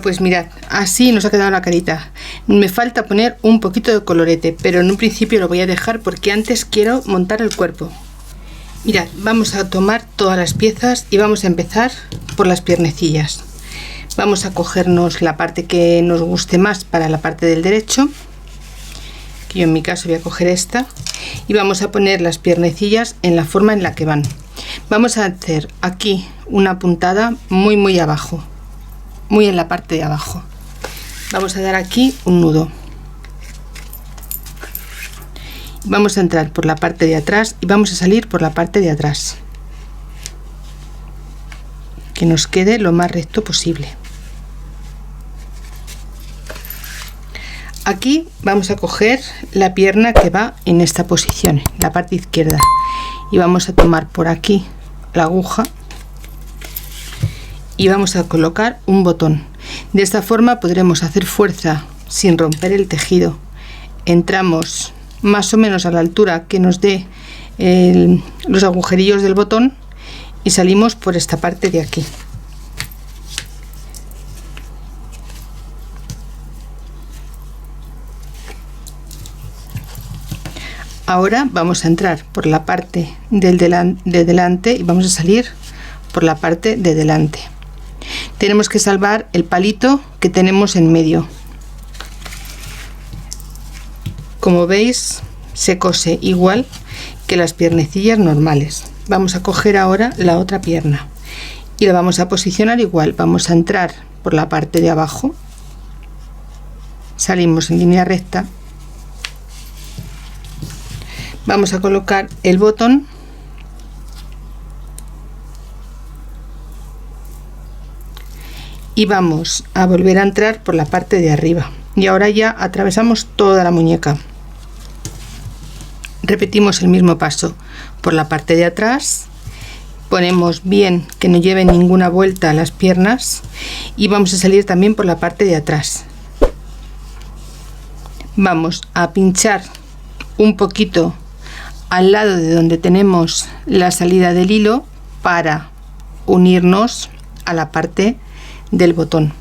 pues mirad, así nos ha quedado la carita. Me falta poner un poquito de colorete, pero en un principio lo voy a dejar porque antes quiero montar el cuerpo. Mirad, vamos a tomar todas las piezas y vamos a empezar por las piernecillas. Vamos a cogernos la parte que nos guste más para la parte del derecho, que yo en mi caso voy a coger esta, y vamos a poner las piernecillas en la forma en la que van. Vamos a hacer aquí una puntada muy abajo, muy en la parte de abajo. Vamos a dar aquí un nudo. Vamos a entrar por la parte de atrás y vamos a salir por la parte de atrás, que nos quede lo más recto posible. Aquí vamos a coger la pierna que va en esta posición, la parte izquierda, y vamos a tomar por aquí la aguja y vamos a colocar un botón. De esta forma podremos hacer fuerza sin romper el tejido. Entramos más o menos a la altura que nos dé los agujerillos del botón y salimos por esta parte de aquí. Ahora vamos a entrar por la parte de delante y vamos a salir por la parte de delante. Tenemos que salvar el palito que tenemos en medio. Como veis, se cose igual que las piernecillas normales. Vamos a coger ahora la otra pierna y la vamos a posicionar igual. Vamos a entrar por la parte de abajo, salimos en línea recta, vamos a colocar el botón y vamos a volver a entrar por la parte de arriba, y ahora ya atravesamos toda la muñeca. Repetimos el mismo paso por la parte de atrás, ponemos bien que no lleven ninguna vuelta a las piernas y vamos a salir también por la parte de atrás. Vamos a pinchar un poquito al lado de donde tenemos la salida del hilo para unirnos a la parte del botón.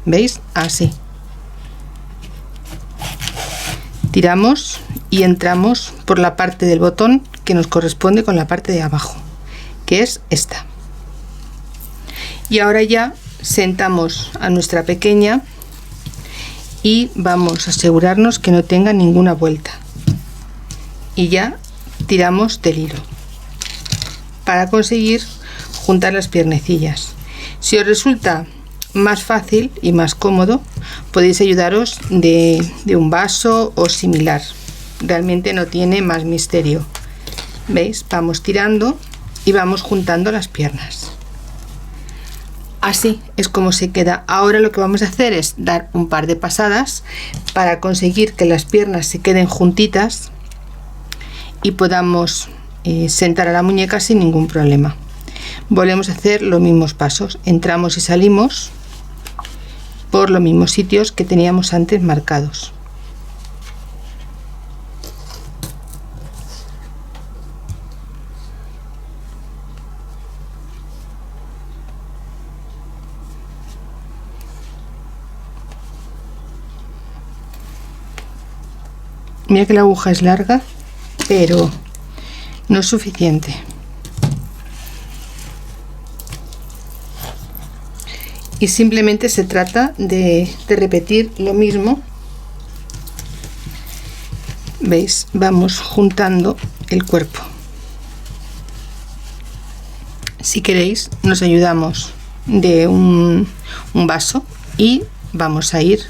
¿Veis? Así. Tiramos y entramos por la parte del botón que nos corresponde con la parte de abajo, que es esta. Y ahora ya sentamos a nuestra pequeña y vamos a asegurarnos que no tenga ninguna vuelta. Y ya tiramos del hilo para conseguir juntar las piernecillas. Si os resulta más fácil y más cómodo, podéis ayudaros de un vaso o similar. Realmente no tiene más misterio. ¿Veis? Vamos tirando y vamos juntando las piernas. Así es como se queda. Ahora lo que vamos a hacer es dar un par de pasadas para conseguir que las piernas se queden juntitas y podamos sentar a la muñeca sin ningún problema. Volvemos a hacer los mismos pasos, entramos y salimos por los mismos sitios que teníamos antes marcados. Mira que la aguja es larga, pero no es suficiente. Y simplemente se trata de repetir lo mismo. ¿Veis? Vamos juntando el cuerpo. Si queréis, nos ayudamos de un vaso y vamos a ir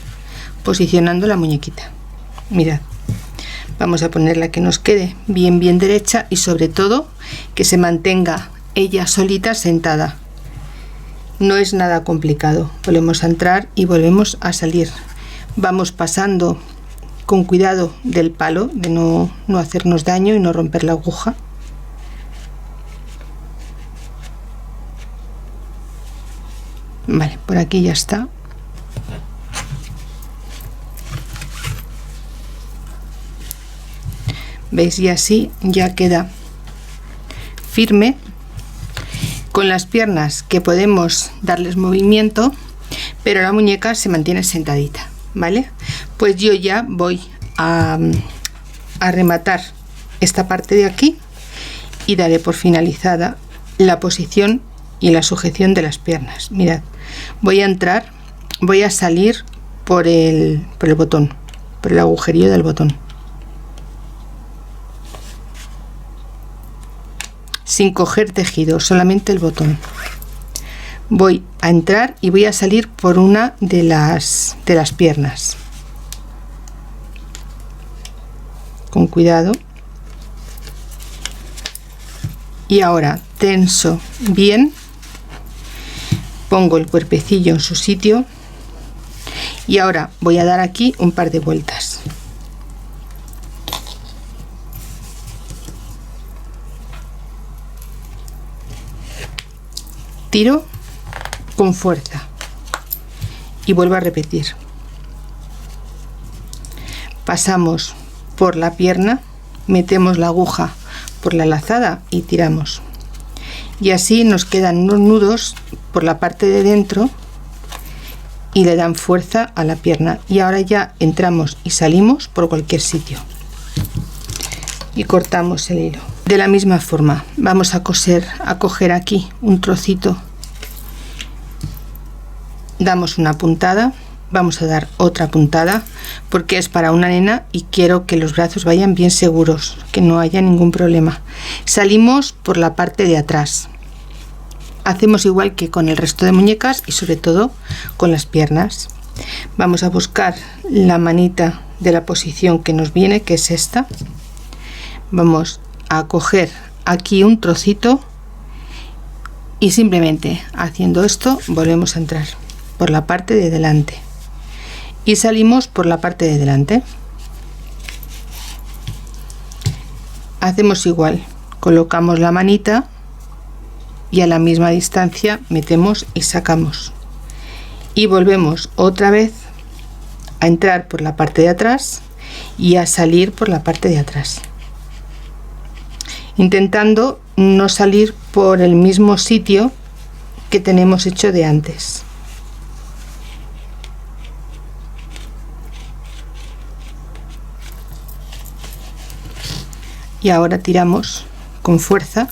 posicionando la muñequita. Mirad. Vamos a ponerla que nos quede bien derecha y sobre todo que se mantenga ella solita sentada. No es nada complicado. Volvemos a entrar y volvemos a salir. Vamos pasando con cuidado del palo de no hacernos daño y no romper la aguja. Vale, por aquí ya está. ¿Veis? Y así ya queda firme. Con las piernas que podemos darles movimiento, pero la muñeca se mantiene sentadita, ¿vale? Pues yo ya voy a rematar esta parte de aquí y daré por finalizada la posición y la sujeción de las piernas. Mirad, voy a entrar, voy a salir por el botón, por el agujerillo del botón, sin coger tejido, solamente el botón. Voy a entrar y voy a salir por una de las piernas, con cuidado. Y ahora tenso bien, pongo el cuerpecillo en su sitio y ahora voy a dar aquí un par de vueltas. Tiro con fuerza y vuelvo a repetir. Pasamos por la pierna, metemos la aguja por la lazada y tiramos, y así nos quedan unos nudos por la parte de dentro y le dan fuerza a la pierna. Y ahora ya entramos y salimos por cualquier sitio y cortamos el hilo. De la misma forma vamos a coger aquí un trocito, damos una puntada, vamos a dar otra puntada porque es para una nena y quiero que los brazos vayan bien seguros, que no haya ningún problema. Salimos por la parte de atrás, hacemos igual que con el resto de muñecas y sobre todo con las piernas. Vamos a buscar la manita de la posición que nos viene, que es esta. Vamos a coger aquí un trocito y simplemente haciendo esto volvemos a entrar por la parte de delante y salimos por la parte de delante. Hacemos igual, colocamos la manita y a la misma distancia metemos y sacamos y volvemos otra vez a entrar por la parte de atrás y a salir por la parte de atrás, intentando no salir por el mismo sitio que tenemos hecho de antes. Y ahora tiramos con fuerza,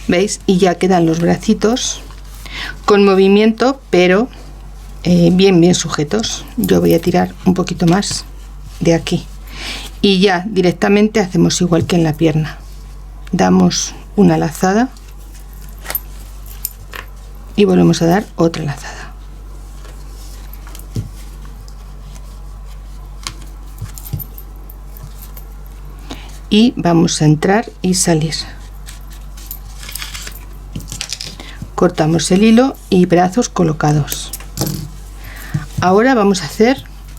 ¿veis? Y ya quedan los bracitos con movimiento, pero bien sujetos. Yo voy a tirar un poquito más de aquí y ya directamente hacemos igual que en la pierna, damos una lazada y volvemos a dar otra lazada. Y vamos a entrar y salir, cortamos el hilo y brazos colocados. Ahora vamos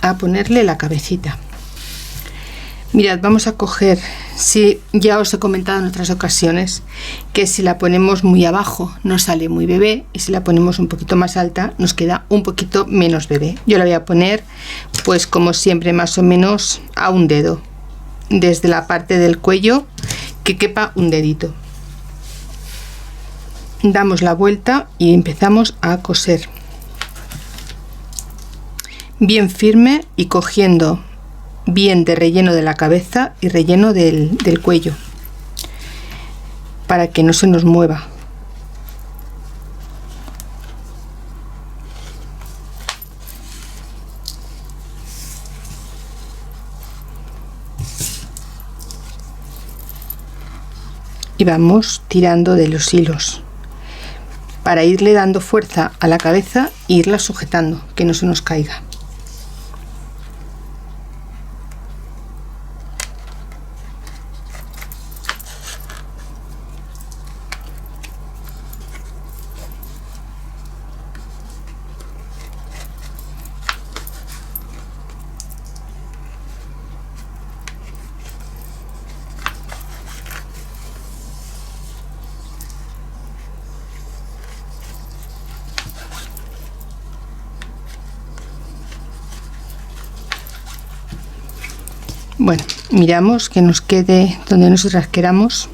a ponerle la cabecita. Mirad, vamos a coger, si ya os he comentado en otras ocasiones que si la ponemos muy abajo nos sale muy bebé y si la ponemos un poquito más alta nos queda un poquito menos bebé. Yo la voy a poner pues como siempre más o menos a un dedo, desde la parte del cuello que quepa un dedito. Damos la vuelta y empezamos a coser bien firme y cogiendo bien de relleno de la cabeza y relleno del cuello para que no se nos mueva. Y vamos tirando de los hilos para irle dando fuerza a la cabeza e irla sujetando, que no se nos caiga. Bueno, miramos que nos quede donde nosotras queramos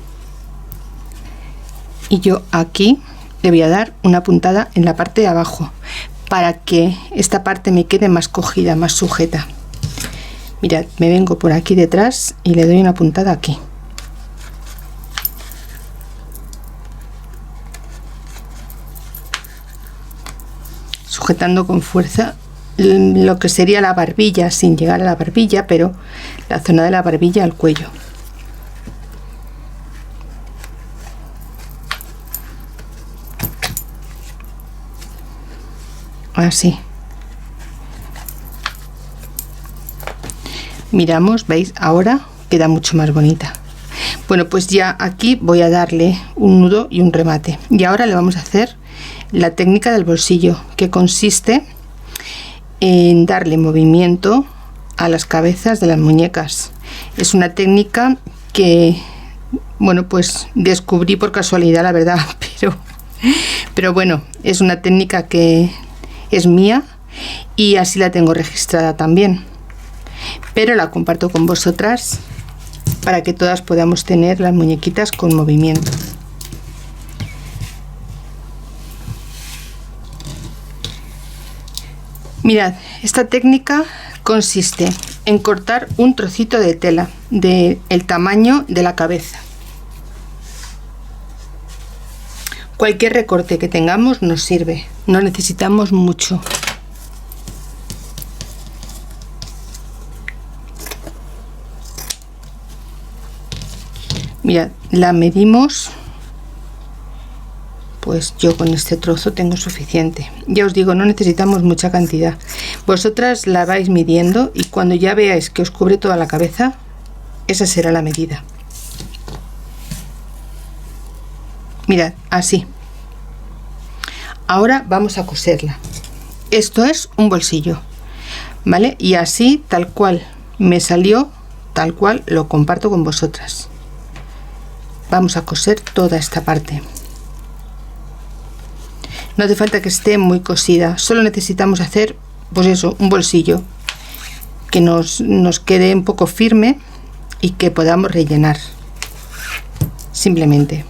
y yo aquí le voy a dar una puntada en la parte de abajo para que esta parte me quede más cogida, más sujeta. Mirad, me vengo por aquí detrás y le doy una puntada aquí. Sujetando con fuerza lo que sería la barbilla, sin llegar a la barbilla, pero la zona de la barbilla al cuello. Así. Miramos, veis, ahora queda mucho más bonita. Bueno, pues ya aquí voy a darle un nudo y un remate, y ahora le vamos a hacer la técnica del bolsillo, que consiste en darle movimiento a las cabezas de las muñecas. Es una técnica que, bueno, pues descubrí por casualidad, la verdad, pero bueno, es una técnica que es mía y así la tengo registrada también, pero la comparto con vosotras para que todas podamos tener las muñequitas con movimiento. Mirad, esta técnica consiste en cortar un trocito de tela del tamaño de la cabeza. Cualquier recorte que tengamos nos sirve, no necesitamos mucho. Mirad, la medimos, pues yo con este trozo tengo suficiente. Ya os digo, no necesitamos mucha cantidad. Vosotras la vais midiendo y cuando ya veáis que os cubre toda la cabeza, esa será la medida. Mirad, así. Ahora vamos a coserla. Esto es un bolsillo, ¿vale? Y así, tal cual me salió, tal cual lo comparto con vosotras. Vamos a coser toda esta parte. No hace falta que esté muy cosida, solo necesitamos hacer, pues eso, un bolsillo que nos quede un poco firme y que podamos rellenar simplemente.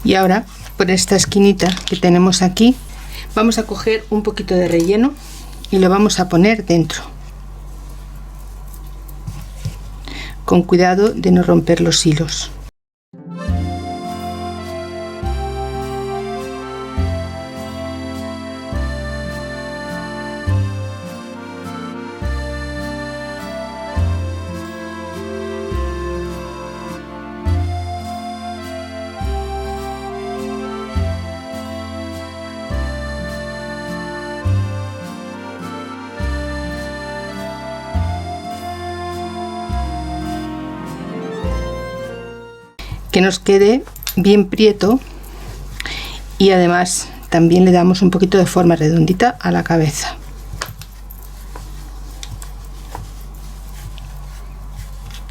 Y ahora por esta esquinita que tenemos aquí vamos a coger un poquito de relleno y lo vamos a poner dentro, con cuidado de no romper los hilos. Que nos quede bien prieto y además también le damos un poquito de forma redondita a la cabeza.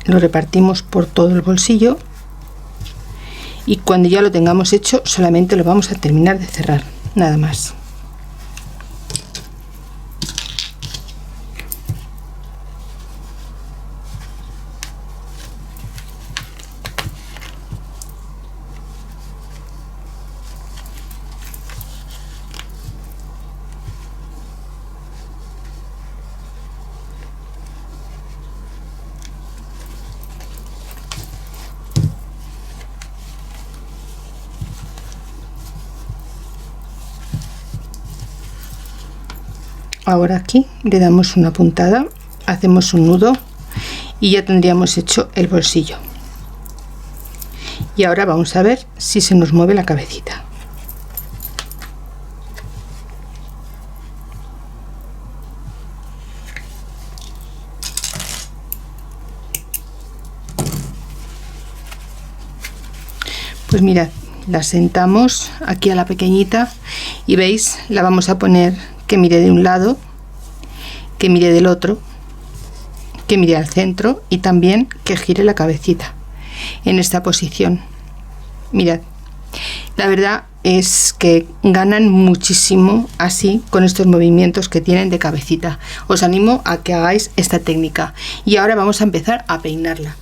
Lo repartimos por todo el bolsillo y cuando ya lo tengamos hecho solamente lo vamos a terminar de cerrar, nada más. Ahora aquí le damos una puntada, hacemos un nudo y ya tendríamos hecho el bolsillo. Y ahora vamos a ver si se nos mueve la cabecita. Pues mirad, la sentamos aquí a la pequeñita y veis, la vamos a poner que mire de un lado, que mire del otro, que mire al centro y también que gire la cabecita en esta posición. Mirad, la verdad es que ganan muchísimo así con estos movimientos que tienen de cabecita. Os animo a que hagáis esta técnica y ahora vamos a empezar a peinarla.